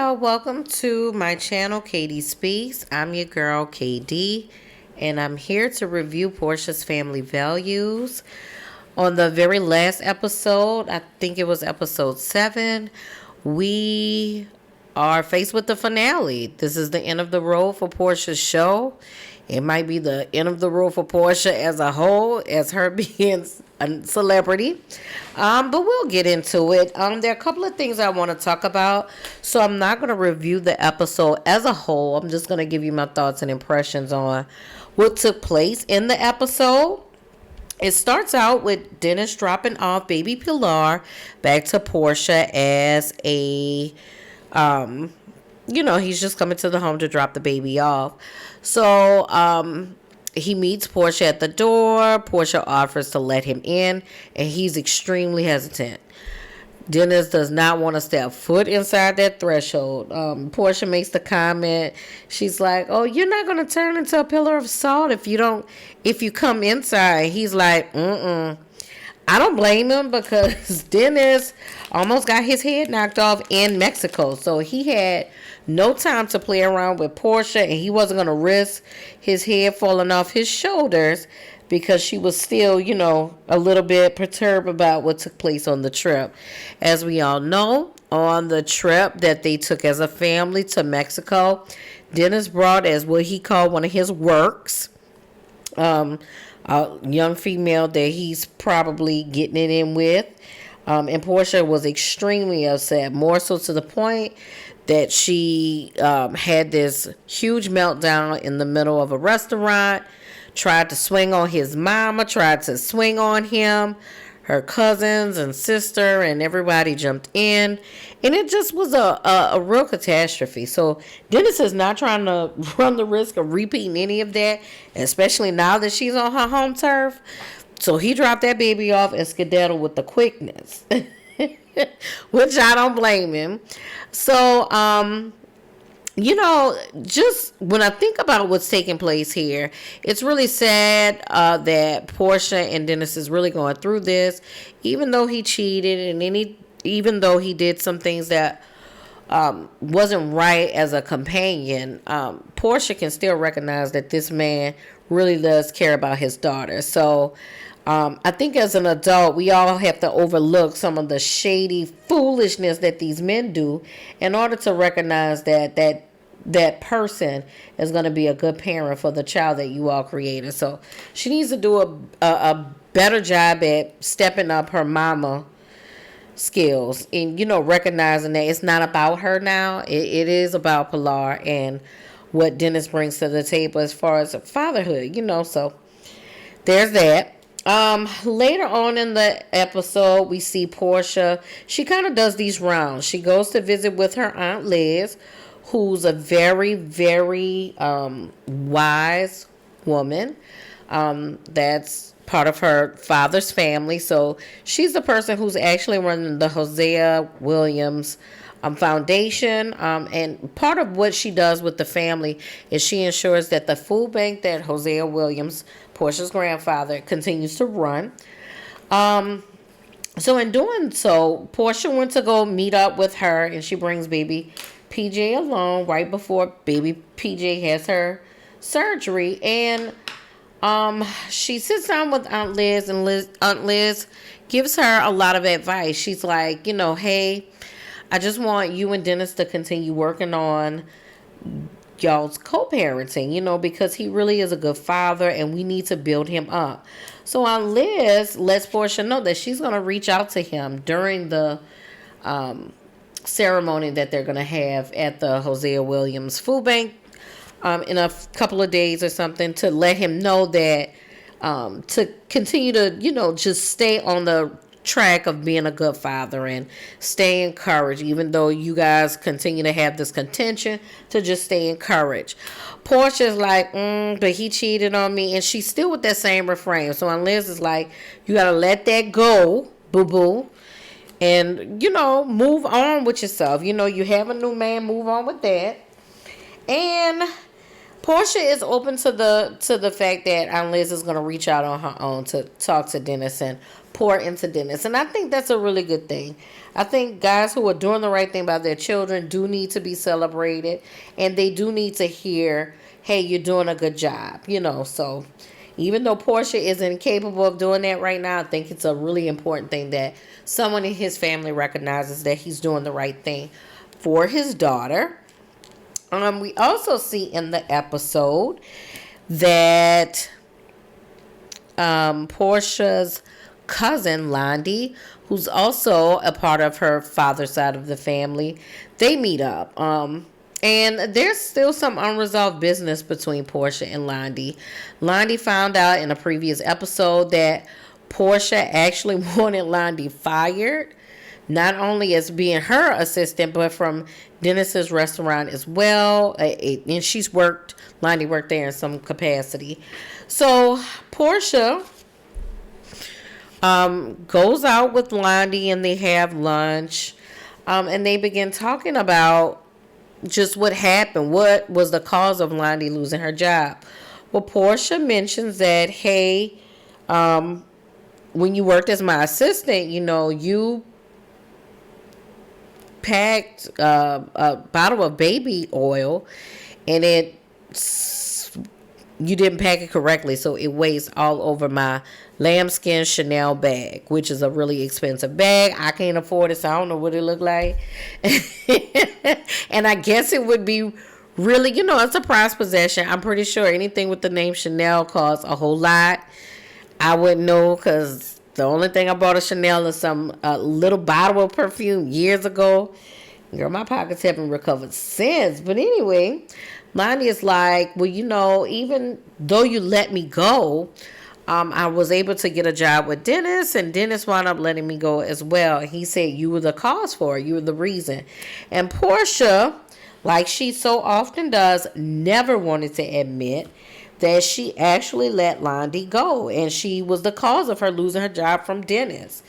y'all. Welcome to my channel, KD Speaks. I'm your girl, KD, and I'm here to review Porsha's Family Values. On the very last episode, I think it was episode 7, we are faced with the finale. This is the end of the road for Porsha's show. It might be the end of the road for Porsha as a whole, as her being a celebrity. But we'll get into it. There are a couple of things I want to talk about. So I'm not going to review the episode as a whole. I'm just going to give you my thoughts and impressions on what took place in the episode. It starts out with Dennis dropping off baby Pilar back to Porsha as a, he's just coming to the home to drop the baby off. So, he meets Porsha at the door. Porsha offers to let him in, and he's extremely hesitant. Dennis does not want to step foot inside that threshold. Porsha makes the comment. She's like, "Oh, you're not going to turn into a pillar of salt if you come inside." He's like, "Mm-mm." I don't blame him because Dennis almost got his head knocked off in Mexico. So he had no time to play around with Porsha, and he wasn't going to risk his head falling off his shoulders because she was still, a little bit perturbed about what took place on the trip. As we all know, on the trip that they took as a family to Mexico, Dennis brought as what he called one of his works, a young female that he's probably getting it in with. And Porsha was extremely upset, more so to the point that she had this huge meltdown in the middle of a restaurant, tried to swing on his mama, tried to swing on him, her cousins and sister, and everybody jumped in. And it just was a real catastrophe. So Dennis is not trying to run the risk of repeating any of that, especially now that she's on her home turf. So he dropped that baby off and skedaddled with the quickness, which I don't blame him. So, just when I think about what's taking place here, it's really sad that Porsha and Dennis is really going through this, even though he cheated and even though he did some things that wasn't right as a companion. Porsha can still recognize that this man really does care about his daughter. So I think as an adult, we all have to overlook some of the shady foolishness that these men do in order to recognize that person is going to be a good parent for the child that you all created. So she needs to do a better job at stepping up her mama skills and, recognizing that it's not about her now. It is about Pilar and what Dennis brings to the table as far as fatherhood, so there's that. Later on in the episode, we see Porsha. She kind of does these rounds. She goes to visit with her Aunt Liz, who's a very, very wise woman. That's part of her father's family. So she's the person who's actually running the Hosea Williams Foundation. And part of what she does with the family is she ensures that the food bank that Hosea Williams, Porsha's grandfather, continues to run. So in doing so, Porsha went to go meet up with her, and she brings baby PJ along right before baby PJ has her surgery. And she sits down with Aunt Liz, and Aunt Liz gives her a lot of advice. She's like, hey, I just want you and Dennis to continue working on y'all's co-parenting, because he really is a good father and we need to build him up. So Aunt Liz lets Porsha know that she's going to reach out to him during the ceremony that they're going to have at the Hosea Williams Food Bank in a couple of days or something, to let him know that to continue to, just stay on the track of being a good father and stay encouraged, even though you guys continue to have this contention, to just stay encouraged. Portia's like, but he cheated on me, and she's still with that same refrain. So Aunt Liz is like, you gotta let that go, boo-boo, and move on with yourself. You have a new man, move on with that. And Porsha is open to the fact that Aunt Liz is going to reach out on her own to talk to Dennis and pour into Dennis. And I think that's a really good thing. I think guys who are doing the right thing by their children do need to be celebrated. And they do need to hear, hey, you're doing a good job. So even though Porsha isn't capable of doing that right now, I think it's a really important thing that someone in his family recognizes that he's doing the right thing for his daughter. We also see in the episode that Porsha's cousin Londi, who's also a part of her father's side of the family, they meet up. And there's still some unresolved business between Porsha and Londi. Londi found out in a previous episode that Porsha actually wanted Londi fired, not only as being her assistant, but from Dennis's restaurant as well. And Londi worked there in some capacity. So Porsha goes out with Londi and they have lunch. And they begin talking about just what happened. What was the cause of Londi losing her job? Well, Porsha mentions that, hey, when you worked as my assistant, you packed a bottle of baby oil and you didn't pack it correctly, so it weighs all over my lambskin Chanel bag, which is a really expensive bag. I can't afford it, so I don't know what it looked like. And I guess it would be really, it's a prized possession. I'm pretty sure anything with the name Chanel costs a whole lot. I wouldn't know, because the only thing I bought of Chanel is some little bottle of perfume years ago. Girl, my pockets haven't recovered since. But anyway, Lonnie is like, well, even though you let me go, I was able to get a job with Dennis, and Dennis wound up letting me go as well. He said, you were the cause for it. You were the reason. And Porsha, like she so often does, never wanted to admit that she actually let Londi go, and she was the cause of her losing her job from Dennis.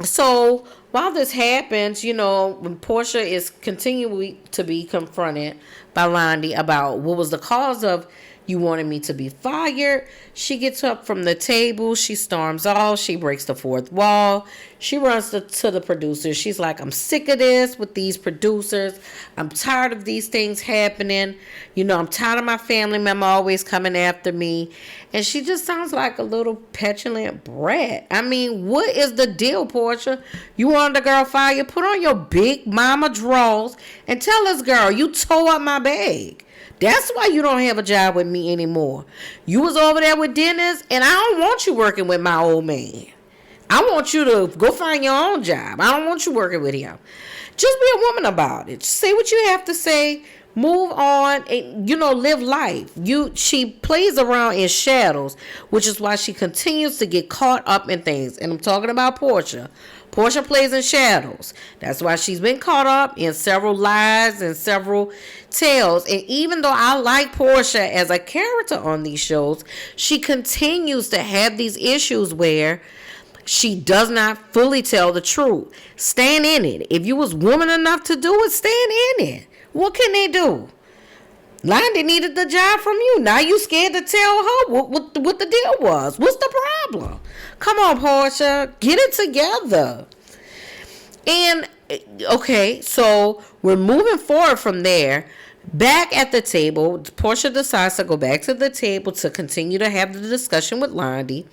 So while this happens, when Porsha is continuing to be confronted by Londi about what was the cause of you wanted me to be fired, she gets up from the table, she storms off, she breaks the fourth wall, she runs to the producers. She's like, I'm sick of this with these producers. I'm tired of these things happening. I'm tired of my family member always coming after me. And she just sounds like a little petulant brat. I mean, what is the deal, Porsha? You wanted the girl fired? Put on your big mama drawers and tell this girl you tore up my bag. That's why you don't have a job with me anymore. You was over there with Dennis, and I don't want you working with my old man. I want you to go find your own job. I don't want you working with him. Just be a woman about it. Just say what you have to say. Move on and, live life. She plays around in shadows, which is why she continues to get caught up in things. And I'm talking about Porsha. Porsha plays in shadows. That's why she's been caught up in several lies and several tales. And even though I like Porsha as a character on these shows, she continues to have these issues where she does not fully tell the truth. Stand in it. If you was woman enough to do it, stand in it. What can they do? Londi needed the job from you. Now you scared to tell her what the deal was. What's the problem? Come on, Porsha. Get it together. And, okay, so we're moving forward from there. Back at the table, Porsha decides to go back to the table to continue to have the discussion with Londi.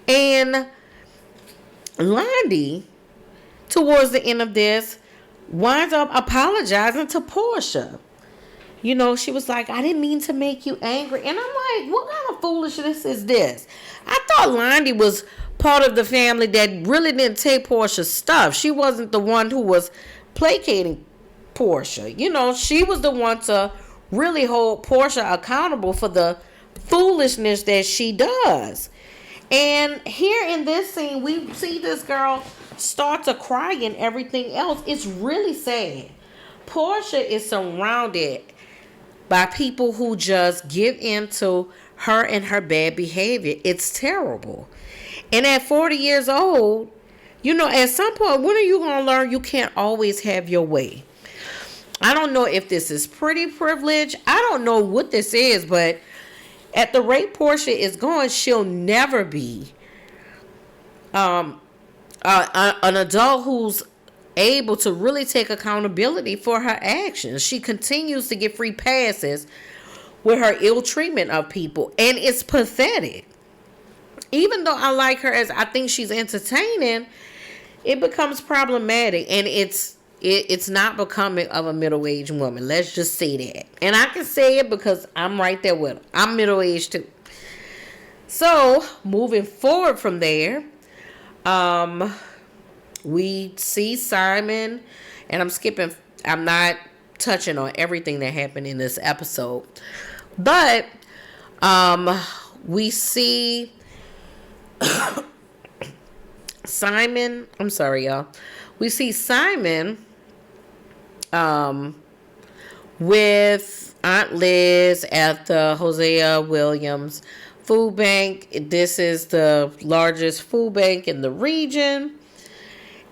And Londi, towards the end of this, winds up apologizing to Porsha. She was like, I didn't mean to make you angry. And I'm like, what kind of foolishness is this? I thought Londi was part of the family that really didn't take Porsha's stuff. She wasn't the one who was placating Porsha. She was the one to really hold Porsha accountable for the foolishness that she does. And here in this scene, we see this girl start to cry and everything else. It's really sad. Porsha is surrounded by people who just give into her and her bad behavior. It's terrible. And at 40 years old, at some point, when are you going to learn you can't always have your way? I don't know if this is pretty privilege. I don't know what this is, but at the rate Porsha is going, she'll never be an adult who's able to really take accountability for her actions. She continues to get free passes with her ill treatment of people, and it's pathetic. Even though I like her, as I think she's entertaining, it becomes problematic, and it's not becoming of a middle-aged woman. Let's just say that. And I can say it because I'm right there with her. I'm middle-aged too. So, moving forward from there, we see Simon, and I'm not touching on everything that happened in this episode, but we see Simon, I'm sorry, y'all. We see Simon with Aunt Liz at the Hosea Williams Food Bank. This is the largest food bank in the region,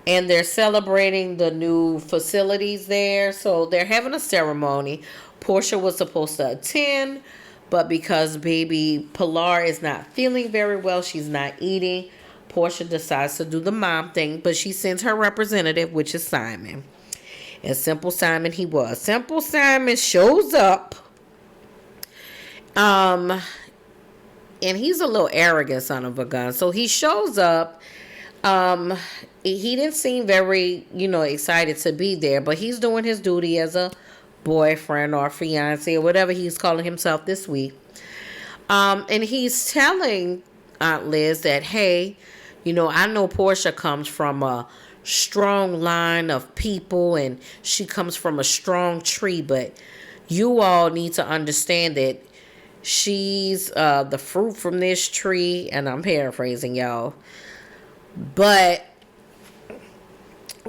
and they're celebrating the new facilities there. So they're having a ceremony. Porsha was supposed to attend, but because baby Pilar is not feeling very well, she's not eating, Porsha decides to do the mom thing, but she sends her representative, which is Simon. And Simple Simon he was. Simple Simon shows up. And he's a little arrogant son of a gun. So he shows up. He didn't seem very, excited to be there, but he's doing his duty as a boyfriend or fiance or whatever he's calling himself this week. And he's telling Aunt Liz that, hey, I know Porsha comes from a strong line of people and she comes from a strong tree, but you all need to understand that she's the fruit from this tree, and I'm paraphrasing y'all, but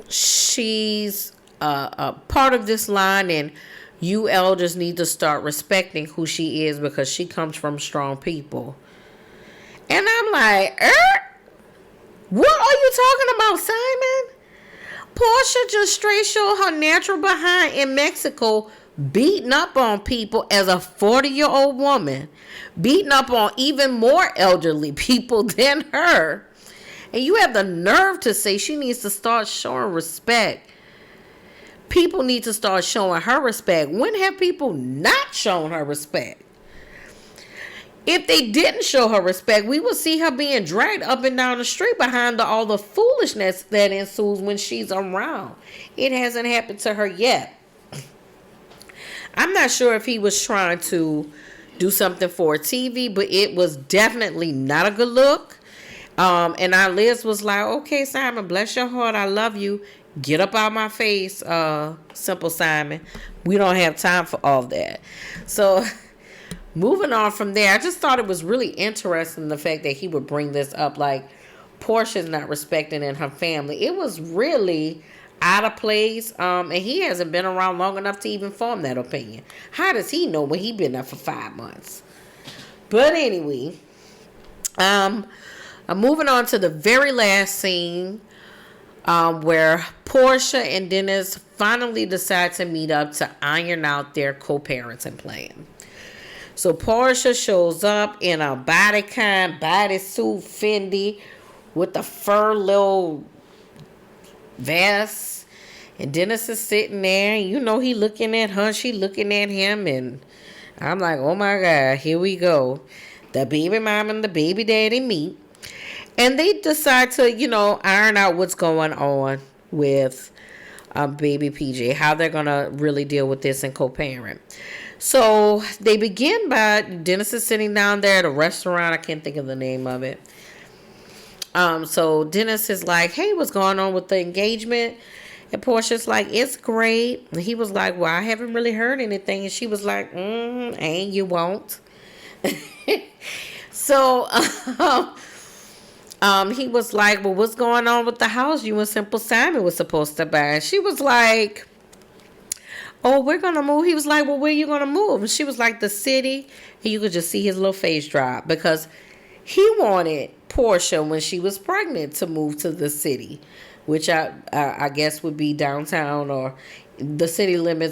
she's a part of this line, and you elders need to start respecting who she is because she comes from strong people. And I'm like, what are you talking about, Simon? Porsha just straight showed her natural behind in Mexico, beating up on people as a 40-year-old woman, beating up on even more elderly people than her. And you have the nerve to say she needs to start showing respect. People need to start showing her respect. When have people not shown her respect? If they didn't show her respect, we will see her being dragged up and down the street behind all the foolishness that ensues when she's around. It hasn't happened to her yet. I'm not sure if he was trying to do something for TV, but it was definitely not a good look. And Aunt Liz was like, okay, Simon, bless your heart. I love you. Get up out my face, Simple Simon. We don't have time for all that. So moving on from there, I just thought it was really interesting the fact that he would bring this up, like Porsha's not respected in her family. It was really out of place, and he hasn't been around long enough to even form that opinion. How does he know when he been there for 5 months? But anyway, I'm moving on to the very last scene, where Porsha and Dennis finally decide to meet up to iron out their co-parenting plan. So Porsha shows up in a bodysuit Fendi with a fur little vest, and Dennis is sitting there, and he looking at her, she looking at him, and I'm like, oh my God, here we go. The baby mom and the baby daddy meet, and they decide to, iron out what's going on with baby PJ, how they're gonna really deal with this and co-parent. So they begin by, Dennis is sitting down there at a restaurant. I can't think of the name of it. So Dennis is like, hey, what's going on with the engagement? And Portia's like, it's great. And he was like, well, I haven't really heard anything. And she was like, and you won't. So he was like, well, what's going on with the house you and Simple Simon was supposed to buy? And she was like, oh, we're going to move. He was like, well, where are you going to move? And she was like, the city. And you could just see his little face drop because he wanted Porsha, when she was pregnant, to move to the city, which I guess would be downtown or the city limits